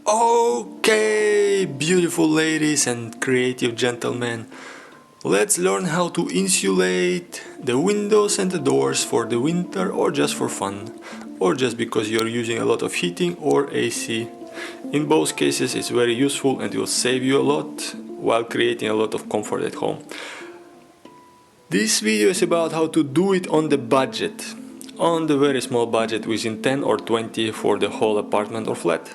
Okay, beautiful ladies and creative gentlemen, let's learn how to insulate the windows and the doors for the winter, or just for fun, or just because you're using a lot of heating or AC. In both cases it's very useful and it will save you a lot while creating a lot of comfort at home. This video is about how to do it on the budget, on the very small budget, within 10 or 20 for the whole apartment or flat.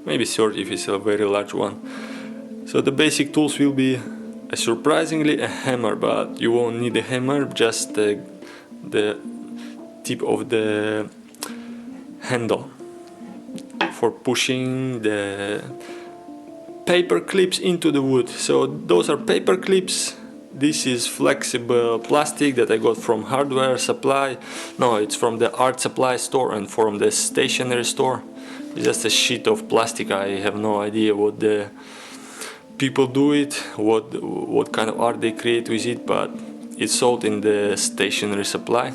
Maybe 30 if it's a very large one. So the basic tools will be surprisingly a hammer, but you won't need a hammer, just the tip of the handle for pushing the paper clips into the wood. So those are paper clips. This is flexible plastic that I got from hardware supply. No, it's from the art supply store and from the stationery store. It's just a sheet of plastic. I have no idea what the people do it, what kind of art they create with it, but it's sold in the stationery supply.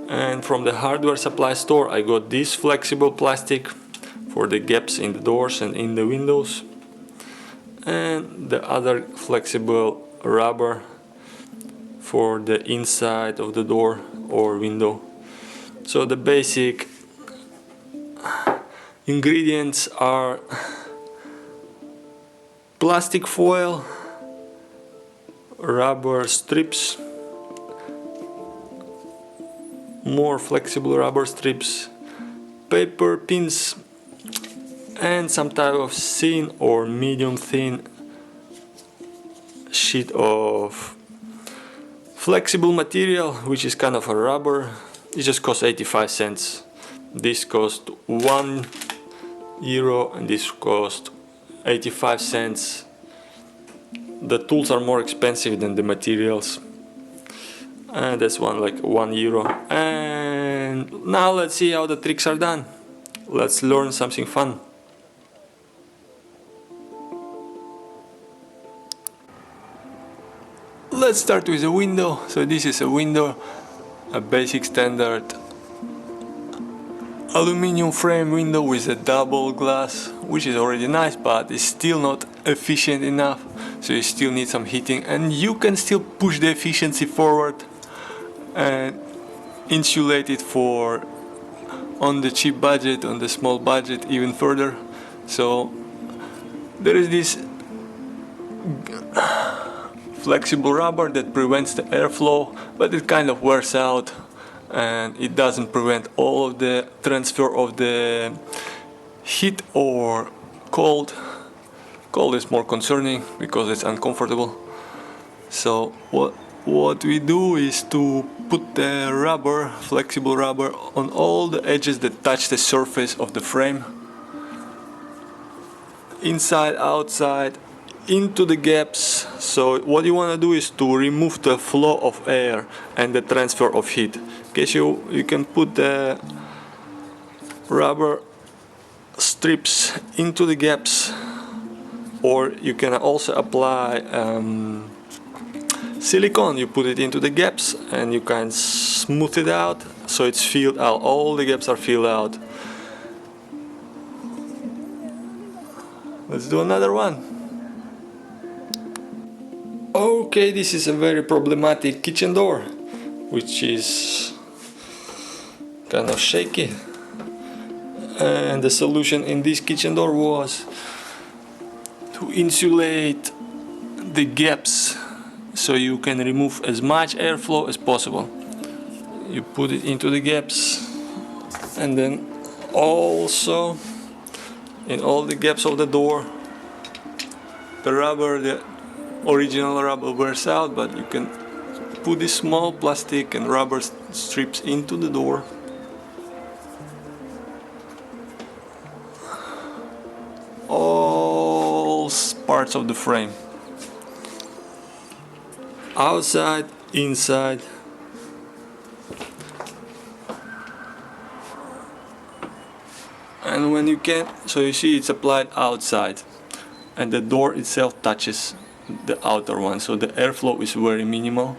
And from the hardware supply store I got this flexible plastic for the gaps in the doors and in the windows, and the other flexible rubber for the inside of the door or window. So the basic ingredients are plastic foil, rubber strips, more flexible rubber strips, paper pins, and some type of thin or medium thin sheet of flexible material, which is kind of a rubber. It just costs 85 cents. This cost €1 and this cost 85 cents. The tools are more expensive than the materials, and that's one like €1. And now let's see how the tricks are done. Let's learn something fun. Let's start with a window. So this is a window, a basic standard aluminum frame window with a double glass, which is already nice, but it's still not efficient enough, so you still need some heating, and you can still push the efficiency forward and insulate it for on the cheap budget, on the small budget, even further. So there is this flexible rubber that prevents the airflow, but it kind of wears out and it doesn't prevent all of the transfer of the heat or cold. Cold is more concerning because it's uncomfortable. So what we do is to put the rubber, flexible rubber, on all the edges that touch the surface of the frame, inside, outside, into the gaps. So what you want to do is to remove the flow of air and the transfer of heat. Okay, so you can put the rubber strips into the gaps, or you can also apply silicone. You put it into the gaps and you can smooth it out so it's filled out. All the gaps are filled out. Let's do another one. Okay, this is a very problematic kitchen door, which is kind of shaky, and the solution in this kitchen door was to insulate the gaps so you can remove as much airflow as possible. You put it into the gaps, and then also in all the gaps of the door, the rubber, the original rubber wears out, but you can put these small plastic and rubber strips into the door. All parts of the frame, outside, inside. And when you can, so you see it's applied outside, and the door itself touches the outer one, so the airflow is very minimal.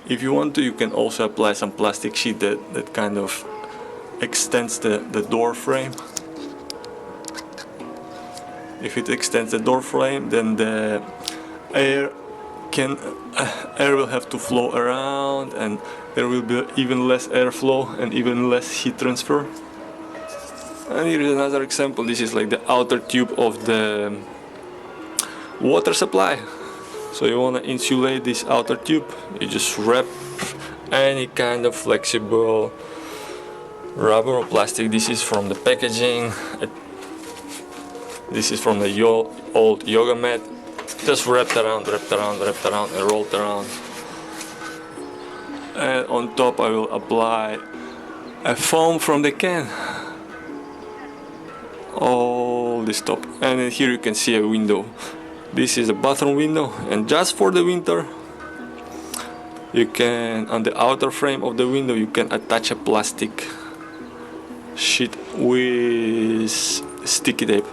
If you want to, you can also apply some plastic sheet that kind of extends the door frame. If it extends the door frame, then the air will have to flow around, and there will be even less airflow and even less heat transfer. And here is another example. This is like the outer tube of the water supply. So you want to insulate this outer tube, you just wrap any kind of flexible rubber or plastic. This is from the packaging, this is from the old yoga mat. Just wrapped around and rolled around. And on top I will apply a foam from the can. All this top. And then here you can see a window. This is a bathroom window, and just for the winter you can, on the outer frame of the window, you can attach a plastic sheet with sticky tape.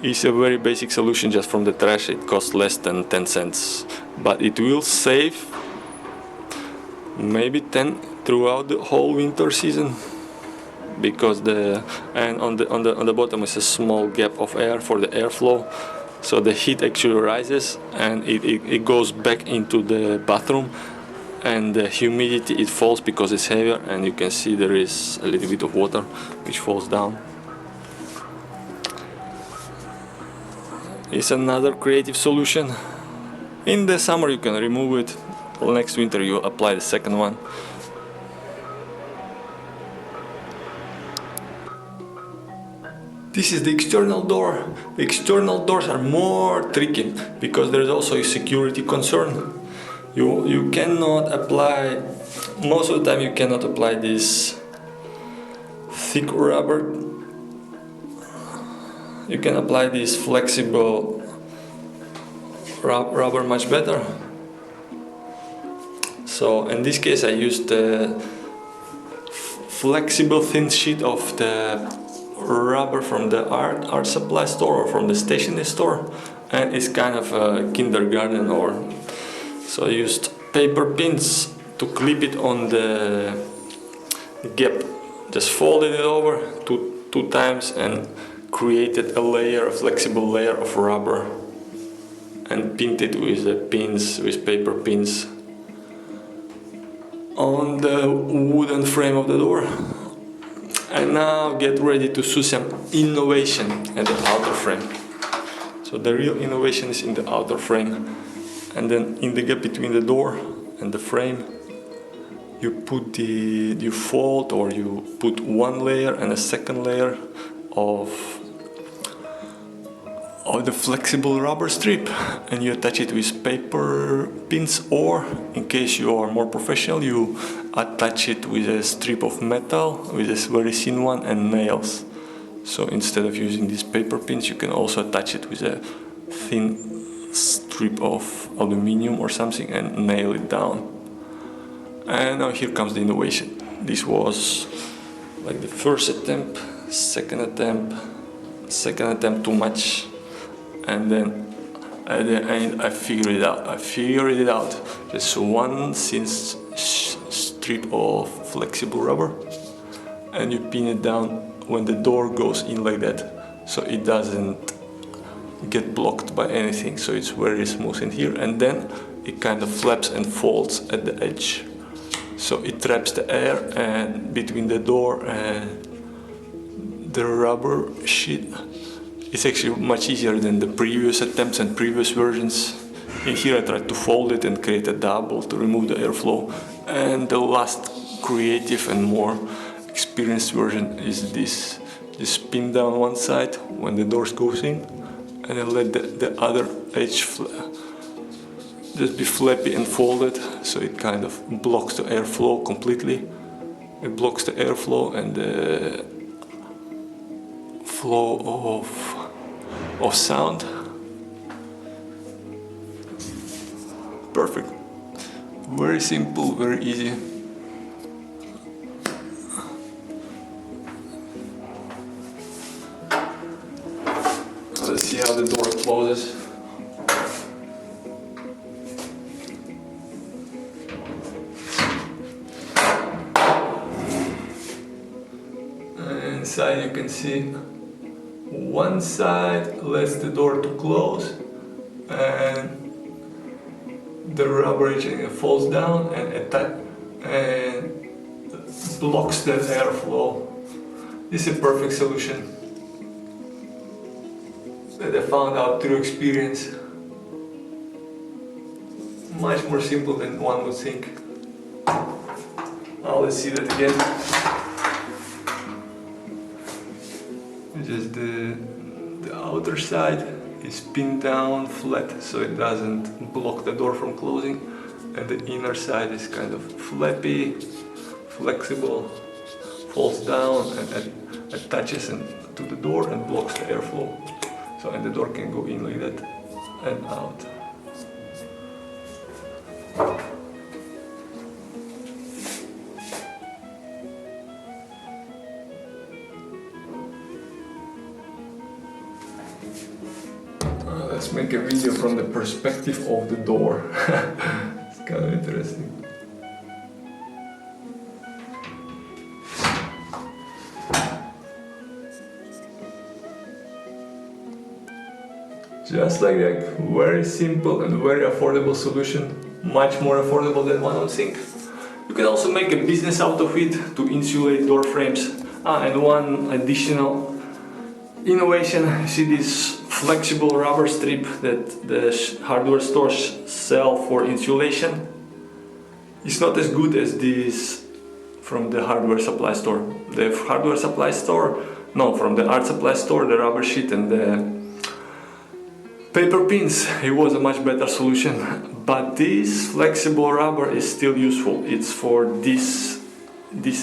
It's a very basic solution just from the trash. It costs less than 10 cents, but it will save maybe 10 throughout the whole winter season, because on the bottom is a small gap of air for the airflow, so the heat actually rises and it goes back into the bathroom, and the humidity, it falls because it's heavier, and you can see there is a little bit of water which falls down. It's another creative solution. In the summer you can remove it, next winter you apply the second one. This is the external door. The external doors are more tricky because there is also a security concern. You cannot apply, most of the time you cannot apply this thick rubber. You can apply this flexible rubber much better. So in this case I used the flexible thin sheet of the rubber from the art supply store or from the stationery store, and it's kind of a kindergarten, or so I used paper pins to clip it on the gap. Just folded it over two times and created a flexible layer of rubber, and pinned it with paper pins on the wooden frame of the door. And now get ready to see some innovation at the outer frame. So the real innovation is in the outer frame, and then in the gap between the door and the frame, you fold, or you put one layer and a second layer of the flexible rubber strip, and you attach it with paper pins, or in case you are more professional, you attach it with a strip of metal, with a very thin one, and nails. So instead of using these paper pins, you can also attach it with a thin strip of aluminium or something and nail it down. And now here comes the innovation. This was like the first attempt, second attempt too much, and then at the end I figured it out. Just one thin strip of flexible rubber, and you pin it down when the door goes in like that, so it doesn't get blocked by anything, so it's very smooth in here, and then it kind of flaps and folds at the edge, so it traps the air and between the door and the rubber sheet. It's actually much easier than the previous attempts and previous versions. In here I tried to fold it and create a double to remove the airflow, and the last creative and more experienced version is this. Just pin down one side when the door goes in, and then let the other edge just be flappy and folded, so it kind of blocks the airflow completely. It blocks the airflow and the flow of sound. Perfect. Very simple, very easy. Let's see how the door closes. And inside you can see one side lets the door to close and the rubber falls down and blocks the airflow. This is a perfect solution that I found out through experience. Much more simple than one would think. Now let's see that again. Just the outer side is pinned down flat so it doesn't block the door from closing, and the inner side is kind of flappy, flexible, falls down and attaches to the door and blocks the airflow. So and the door can go in like that and out. Let's make a video from the perspective of the door. It's kind of interesting. Just like that, very simple and very affordable solution, much more affordable than one would think. You can also make a business out of it to insulate door frames. And one additional innovation, see this flexible rubber strip that the hardware stores sell for insulation. It's not as good as this from the hardware supply store. The hardware supply store, no, from the art supply store, the rubber sheet and the paper pins, it was a much better solution. But this flexible rubber is still useful. It's for this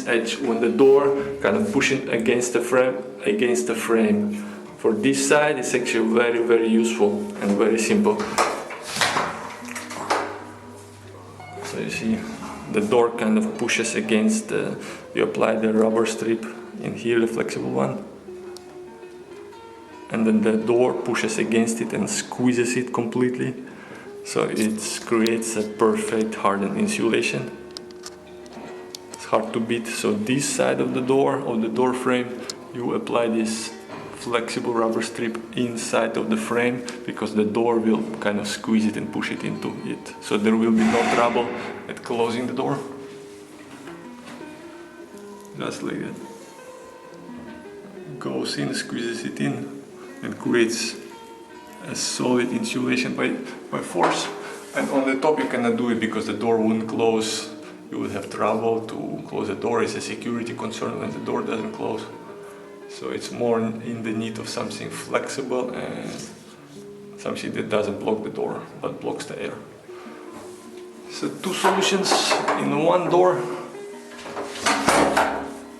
edge when the door kind of pushing against the frame. For this side, it's actually very, very useful and very simple. So you see, the door kind of pushes against you apply the rubber strip in here, the flexible one, and then the door pushes against it and squeezes it completely. So it creates a perfect hardened insulation. It's hard to beat. So this side of the door frame, you apply this flexible rubber strip inside of the frame because the door will kind of squeeze it and push it into it. So there will be no trouble at closing the door. Just like that. Goes in, squeezes it in and creates a solid insulation by force. And on the top you cannot do it because the door won't close. You would have trouble to close the door. It's a security concern when the door doesn't close. So it's more in the need of something flexible and something that doesn't block the door but blocks the air. So two solutions in one door.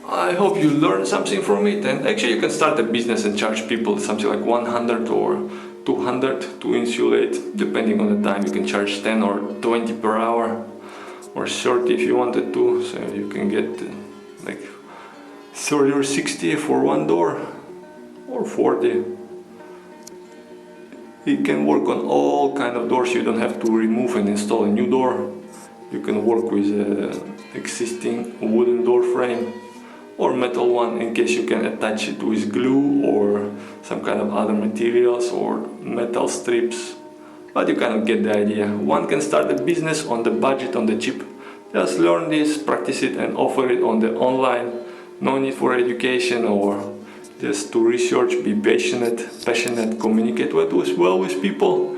I hope you learned something from it, and actually you can start a business and charge people something like 100 or 200 to insulate, depending on the time. You can charge 10 or 20 per hour or 30 if you wanted to, so you can get like 30 or 60 for one door, or 40. It can work on all kind of doors. You don't have to remove and install a new door. You can work with an existing wooden door frame or metal one in case you can attach it with glue or some kind of other materials or metal strips. But you kind of get the idea. One can start a business on the budget, on the cheap. Just learn this, practice it and offer it on the online. No need for education or just to research, be passionate, communicate well with people.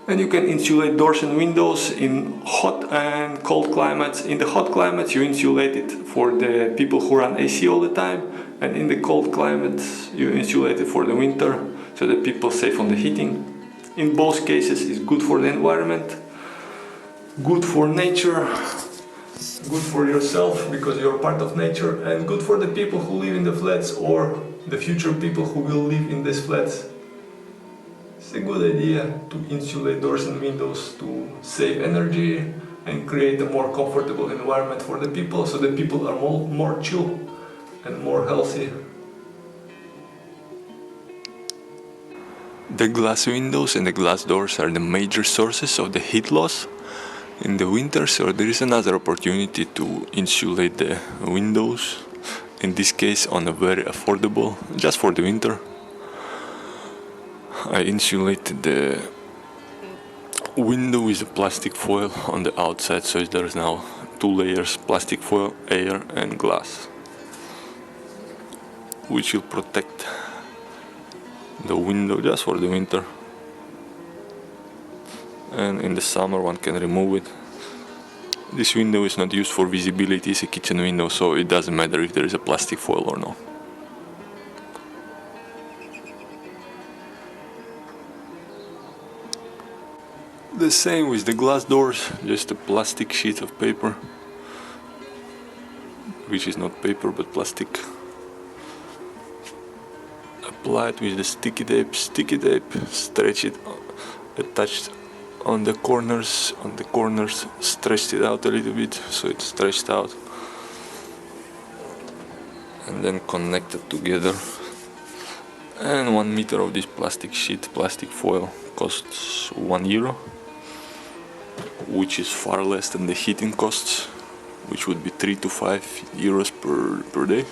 And you can insulate doors and windows in hot and cold climates. In the hot climates you insulate it for the people who run AC all the time, and in the cold climates you insulate it for the winter so that people save on the heating. In both cases it's good for the environment, good for nature, good for yourself because you're part of nature, and good for the people who live in the flats or the future people who will live in these flats. It's a good idea to insulate doors and windows to save energy and create a more comfortable environment for the people, so the people are more chill and more healthy. The glass windows and the glass doors are the major sources of the heat loss in the winter, so there is another opportunity to insulate the windows, in this case on a very affordable, just for the winter. I insulated the window with a plastic foil on the outside, so there's now 2 layers: plastic foil, air and glass, which will protect the window just for the winter, and in the summer one can remove it. This window is not used for visibility, it's a kitchen window, so it doesn't matter if there is a plastic foil or not. The same with the glass doors, just a plastic sheet of paper, which is not paper but plastic. Apply it with the sticky tape, stretch it, attached on the corners, stretched it out a little bit so it's stretched out, and then connect it together. And 1 meter of this plastic sheet, plastic foil, costs €1, which is far less than the heating costs, which would be €3 to €5 per day.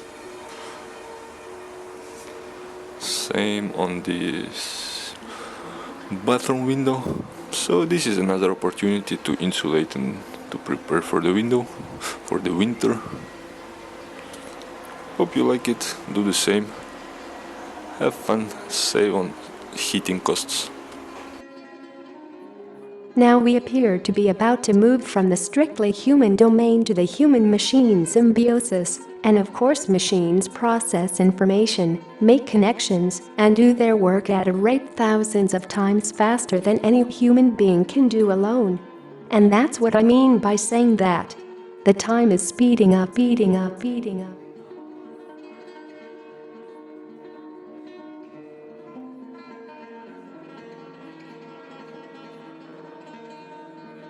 Same on this bathroom window. So this is another opportunity to insulate and to prepare for the window for the winter. Hope you like it. Do the same. Have fun. Save on heating costs. Now we appear to be about to move from the strictly human domain to the human-machine symbiosis, and of course machines process information, make connections, and do their work at a rate thousands of times faster than any human being can do alone. And that's what I mean by saying that the time is speeding up.